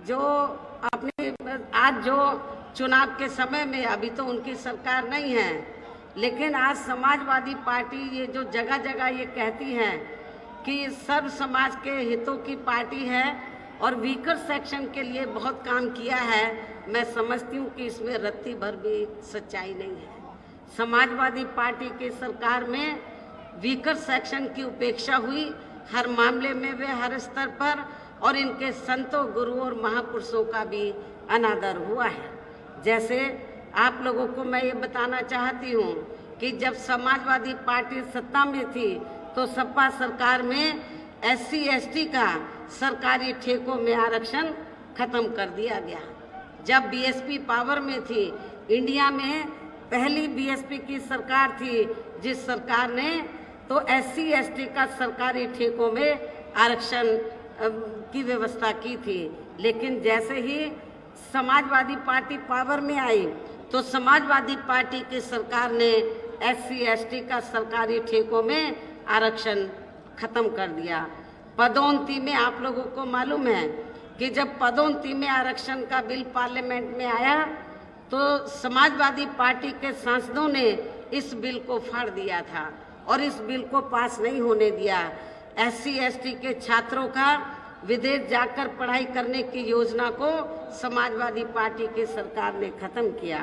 जो अपने आज जो चुनाव के समय में, अभी तो उनकी सरकार नहीं है, लेकिन आज समाजवादी पार्टी ये जो जगह जगह ये कहती है कि सर्व समाज के हितों की पार्टी है और वीकर सेक्शन के लिए बहुत काम किया है, मैं समझती हूँ कि इसमें रत्ती भर भी सच्चाई नहीं है। समाजवादी पार्टी की सरकार में वीकर सेक्शन की उपेक्षा हुई हर मामले में, वे हर स्तर पर, और इनके संतों, गुरुओं और महापुरुषों का भी अनादर हुआ है। जैसे आप लोगों को मैं ये बताना चाहती हूँ कि जब समाजवादी पार्टी सत्ता में थी तो सपा सरकार में SC/ST का सरकारी ठेकों में आरक्षण खत्म कर दिया गया। जब BSP पावर में थी, इंडिया में पहली BSP की सरकार थी जिस सरकार ने तो SC/ST का सरकारी ठेकों में आरक्षण की व्यवस्था की थी। लेकिन जैसे ही समाजवादी पार्टी पावर में आई तो समाजवादी पार्टी की सरकार ने SC/ST का सरकारी ठेकों में आरक्षण खत्म कर दिया। पदोन्नति में आप लोगों को मालूम है कि जब पदोन्नति में आरक्षण का बिल पार्लियामेंट में आया तो समाजवादी पार्टी के सांसदों ने इस बिल को फाड़ दिया था और इस बिल को पास नहीं होने दिया। SC/ST के छात्रों का विदेश जाकर पढ़ाई करने की योजना को समाजवादी पार्टी की सरकार ने खत्म किया।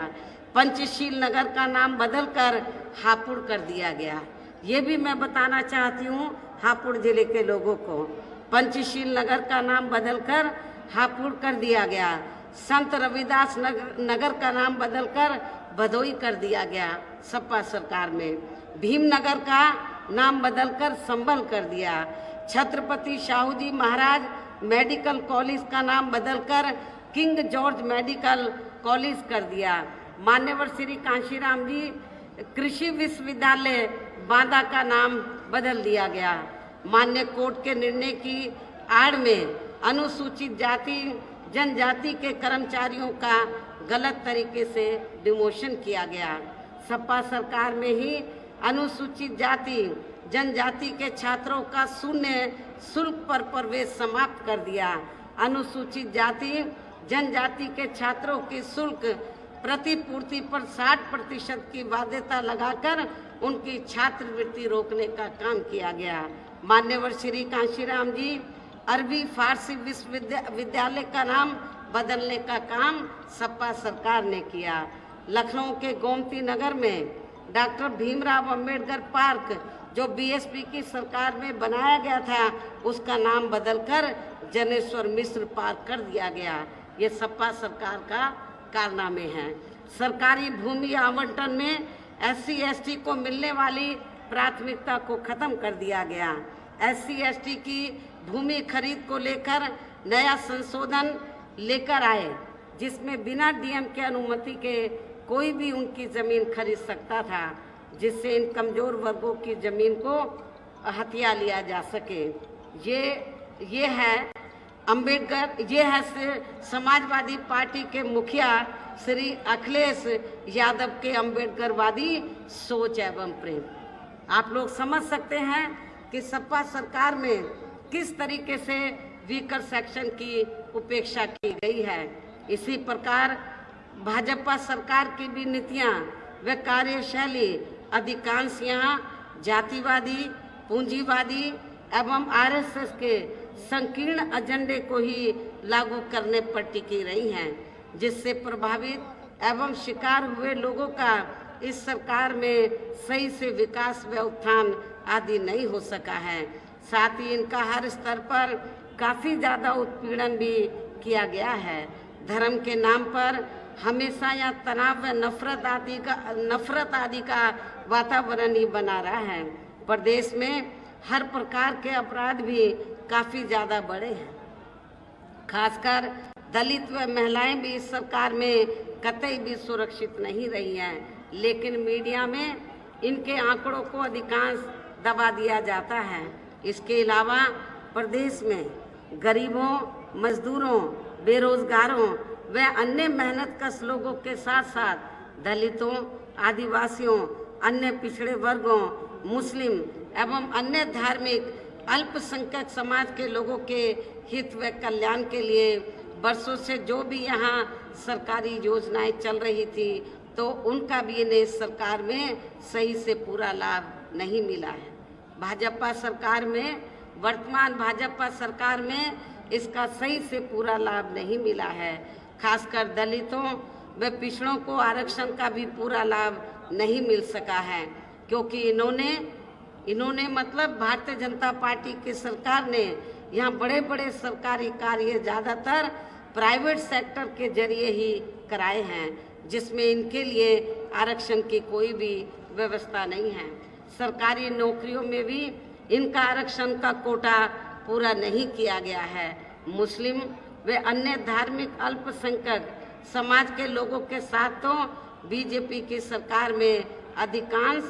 पंचशील नगर का नाम बदलकर हापुड़ कर दिया गया। ये भी मैं बताना चाहती हूँ हापुड़ जिले के लोगों को, पंचशील नगर का नाम बदलकर हापुड़ कर दिया गया। संत रविदास नगर का नाम बदलकर भदोई कर दिया गया सपा सरकार में। भीमनगर का नाम बदलकर संभल कर दिया। छत्रपति शाहू जी महाराज मेडिकल कॉलेज का नाम बदलकर किंग जॉर्ज मेडिकल कॉलेज कर दिया। मान्यवर श्री कांशीराम जी कृषि विश्वविद्यालय बांदा का नाम बदल दिया गया। मान्य कोर्ट के निर्णय की आड़ में अनुसूचित जाति जनजाति के कर्मचारियों का गलत तरीके से डिमोशन किया गया। सपा सरकार में ही अनुसूचित जाति जनजाति के छात्रों का शून्य शुल्क पर प्रवेश समाप्त कर दिया। अनुसूचित जाति जनजाति के छात्रों की शुल्क प्रतिपूर्ति पर 60% की बाध्यता लगाकर उनकी छात्रवृत्ति रोकने का काम किया गया। मान्यवर श्री कांशीराम जी अरबी फारसी विश्वविद्यालय का नाम बदलने का काम सपा सरकार ने किया। लखनऊ के गोमती नगर में डॉक्टर भीमराव अंबेडकर पार्क जो BSP की सरकार में बनाया गया था उसका नाम बदलकर जनेश्वर मिश्र पार्क कर दिया गया। ये सपा सरकार का कारनामे हैं। सरकारी भूमि आवंटन में SC/ST को मिलने वाली प्राथमिकता को खत्म कर दिया गया। SC/ST की भूमि खरीद को लेकर नया संशोधन लेकर आए जिसमें बिना DM के अनुमति के कोई भी उनकी जमीन खरीद सकता था, जिससे इन कमजोर वर्गों की जमीन को हथिया लिया जा सके। ये है अंबेडकर, ये है समाजवादी पार्टी के मुखिया श्री अखिलेश यादव के अंबेडकरवादी सोच एवं प्रेम। आप लोग समझ सकते हैं कि सपा सरकार में किस तरीके से वीकर सेक्शन की उपेक्षा की गई है। इसी प्रकार भाजपा सरकार की भी नीतियां व कार्यशैली अधिकांश यहाँ जातिवादी, पूंजीवादी एवं RSS के संकीर्ण एजेंडे को ही लागू करने पर टिकी रही हैं, जिससे प्रभावित एवं शिकार हुए लोगों का इस सरकार में सही से विकास व उत्थान आदि नहीं हो सका है। साथ ही इनका हर स्तर पर काफ़ी ज़्यादा उत्पीड़न भी किया गया है। धर्म के नाम पर हमेशा यह तनाव व नफरत आदि का वातावरण ही बना रहा है। प्रदेश में हर प्रकार के अपराध भी काफ़ी ज़्यादा बढ़े हैं। खासकर दलित व महिलाएं भी इस सरकार में कतई भी सुरक्षित नहीं रही हैं, लेकिन मीडिया में इनके आंकड़ों को अधिकांश दबा दिया जाता है। इसके अलावा प्रदेश में गरीबों, मजदूरों, बेरोजगारों व अन्य मेहनतकश लोगों के साथ साथ दलितों, आदिवासियों, अन्य पिछड़े वर्गों, मुस्लिम एवं अन्य धार्मिक अल्पसंख्यक समाज के लोगों के हित व कल्याण के लिए वर्षों से जो भी यहाँ सरकारी योजनाएं चल रही थी तो उनका भी इन्हें सरकार में सही से पूरा लाभ नहीं मिला है। भाजपा सरकार में, वर्तमान भाजपा सरकार में इसका सही से पूरा लाभ नहीं मिला है। खासकर दलितों व पिछड़ों को आरक्षण का भी पूरा लाभ नहीं मिल सका है, क्योंकि इन्होंने मतलब भारतीय जनता पार्टी की सरकार ने यहाँ बड़े बड़े सरकारी कार्य ज़्यादातर प्राइवेट सेक्टर के जरिए ही कराए हैं, जिसमें इनके लिए आरक्षण की कोई भी व्यवस्था नहीं है। सरकारी नौकरियों में भी इनका आरक्षण का कोटा पूरा नहीं किया गया है। मुस्लिम व अन्य धार्मिक अल्पसंख्यक समाज के लोगों के साथ तो बीजेपी की सरकार में अधिकांश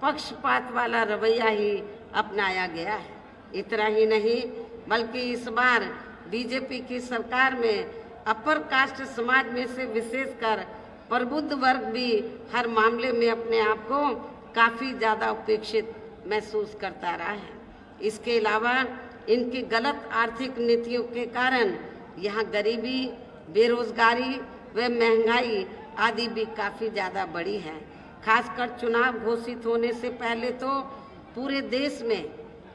पक्षपात वाला रवैया ही अपनाया गया है। इतना ही नहीं बल्कि इस बार बीजेपी की सरकार में अपर कास्ट समाज में से विशेषकर प्रबुद्ध वर्ग भी हर मामले में अपने आप को काफ़ी ज़्यादा उपेक्षित महसूस करता रहा है। इसके अलावा इनकी गलत आर्थिक नीतियों के कारण यहाँ गरीबी, बेरोजगारी व महंगाई आदि भी काफ़ी ज़्यादा बढ़ी है। खासकर चुनाव घोषित होने से पहले तो पूरे देश में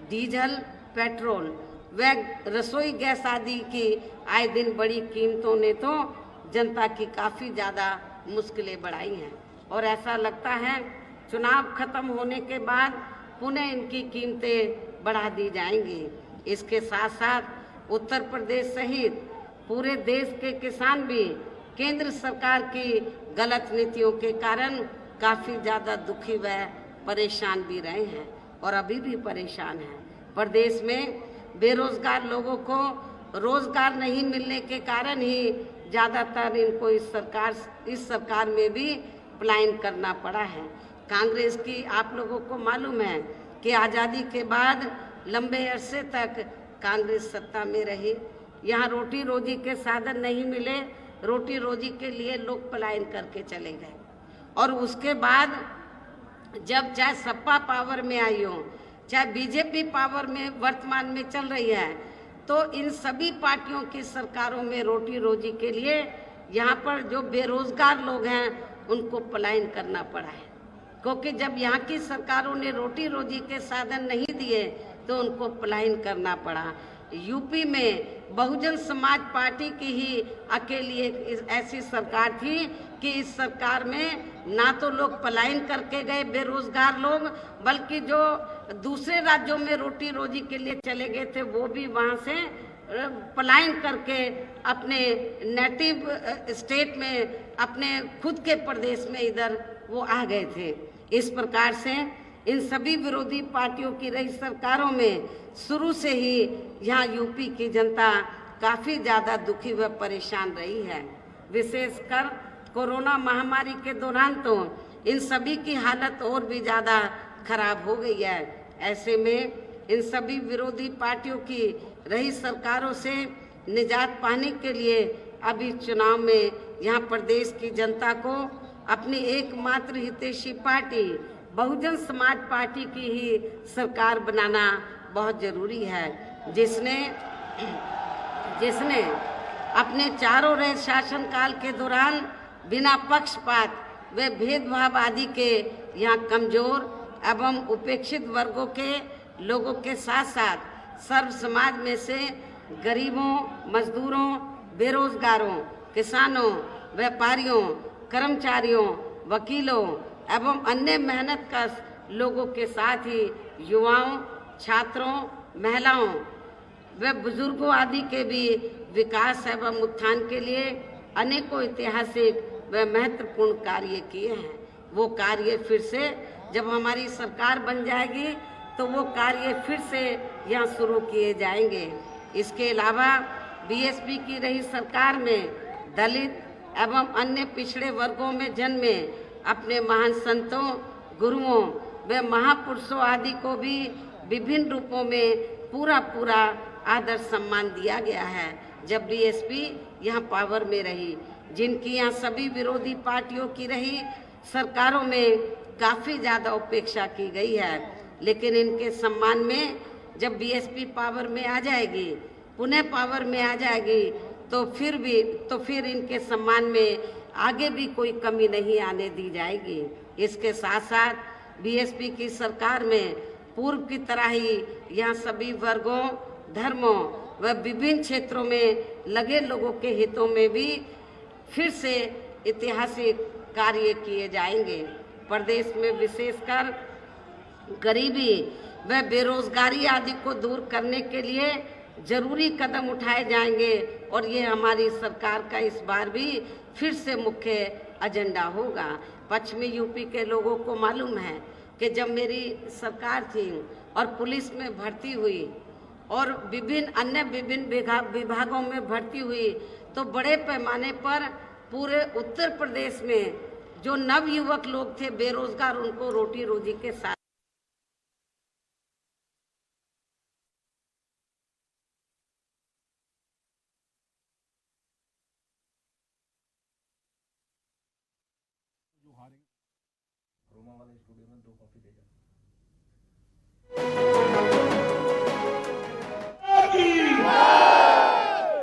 डीजल, पेट्रोल व रसोई गैस आदि की आए दिन बड़ी कीमतों ने तो जनता की काफ़ी ज़्यादा मुश्किलें बढ़ाई हैं और ऐसा लगता है चुनाव खत्म होने के बाद पुनः इनकी कीमतें बढ़ा दी जाएंगी। इसके साथ साथ उत्तर प्रदेश सहित पूरे देश के किसान भी केंद्र सरकार की गलत नीतियों के कारण काफ़ी ज़्यादा दुखी व परेशान भी रहे हैं और अभी भी परेशान हैं। प्रदेश में बेरोजगार लोगों को रोजगार नहीं मिलने के कारण ही ज़्यादातर इनको इस सरकार में भी पलायन करना पड़ा है। कांग्रेस की आप लोगों को मालूम है कि आज़ादी के बाद लंबे अरसे तक कांग्रेस सत्ता में रही। यहाँ रोटी रोजी के साधन नहीं मिले, रोटी रोजी के लिए लोग पलायन करके चले गए और उसके बाद जब चाहे सपा पावर में आई हो, चाहे बीजेपी पावर में वर्तमान में चल रही है, तो इन सभी पार्टियों की सरकारों में रोटी रोजी के लिए यहाँ पर जो बेरोजगार लोग हैं उनको पलायन करना पड़ा है, क्योंकि जब यहाँ की सरकारों ने रोटी रोजी के साधन नहीं दिए तो उनको पलायन करना पड़ा। यूपी में बहुजन समाज पार्टी की ही अकेली एक ऐसी सरकार थी कि इस सरकार में ना तो लोग पलायन करके गए बेरोजगार लोग, बल्कि जो दूसरे राज्यों में रोटी रोजी के लिए चले गए थे वो भी वहाँ से पलायन करके अपने नेटिव स्टेट में, अपने खुद के प्रदेश में इधर वो आ गए थे। इस प्रकार से इन सभी विरोधी पार्टियों की रही सरकारों में शुरू से ही यहाँ यूपी की जनता काफ़ी ज़्यादा दुखी व परेशान रही है। विशेषकर कोरोना महामारी के दौरान तो इन सभी की हालत और भी ज़्यादा खराब हो गई है। ऐसे में इन सभी विरोधी पार्टियों की रही सरकारों से निजात पाने के लिए अभी चुनाव में यहाँ प्रदेश की जनता को अपनी एकमात्र हितैषी पार्टी बहुजन समाज पार्टी की ही सरकार बनाना बहुत जरूरी है, जिसने अपने चारों रहे शासनकाल के दौरान बिना पक्षपात व भेदभाव आदि के यहाँ कमजोर एवं उपेक्षित वर्गों के लोगों के साथ साथ सर्व समाज में से गरीबों, मजदूरों, बेरोजगारों, किसानों, व्यापारियों, कर्मचारियों, वकीलों एवं अन्य मेहनतकश लोगों के साथ ही युवाओं, छात्रों, महिलाओं व बुजुर्गों आदि के भी विकास एवं उत्थान के लिए अनेकों ऐतिहासिक व महत्वपूर्ण कार्य किए हैं। वो कार्य फिर से जब हमारी सरकार बन जाएगी तो वो कार्य फिर से यहाँ शुरू किए जाएंगे। इसके अलावा बीएसपी की रही सरकार में दलित एवं अन्य पिछड़े वर्गों में जन्मे अपने महान संतों, गुरुओं व महापुरुषों आदि को भी विभिन्न रूपों में पूरा आदर सम्मान दिया गया है। जब बीएसपी यहाँ पावर में रही, जिनकी यहाँ सभी विरोधी पार्टियों की रही सरकारों में काफ़ी ज़्यादा उपेक्षा की गई है, लेकिन इनके सम्मान में जब बीएसपी पावर में आ जाएगी, पुनः पावर में आ जाएगी, तो फिर इनके सम्मान में आगे भी कोई कमी नहीं आने दी जाएगी। इसके साथ साथ बीएसपी की सरकार में पूर्व की तरह ही यहाँ सभी वर्गों, धर्मों व विभिन्न क्षेत्रों में लगे लोगों के हितों में भी फिर से ऐतिहासिक कार्य किए जाएंगे। प्रदेश में विशेषकर गरीबी व बेरोजगारी आदि को दूर करने के लिए जरूरी कदम उठाए जाएंगे और ये हमारी सरकार का इस बार भी फिर से मुख्य एजेंडा होगा। पश्चिमी यूपी के लोगों को मालूम है कि जब मेरी सरकार थी और पुलिस में भर्ती हुई और विभिन्न विभागों में भर्ती हुई तो बड़े पैमाने पर पूरे उत्तर प्रदेश में जो नवयुवक लोग थे बेरोजगार, उनको रोटी रोजी के साथ रोमा वाले स्टूडियो में 2 कॉपी दे जाओ।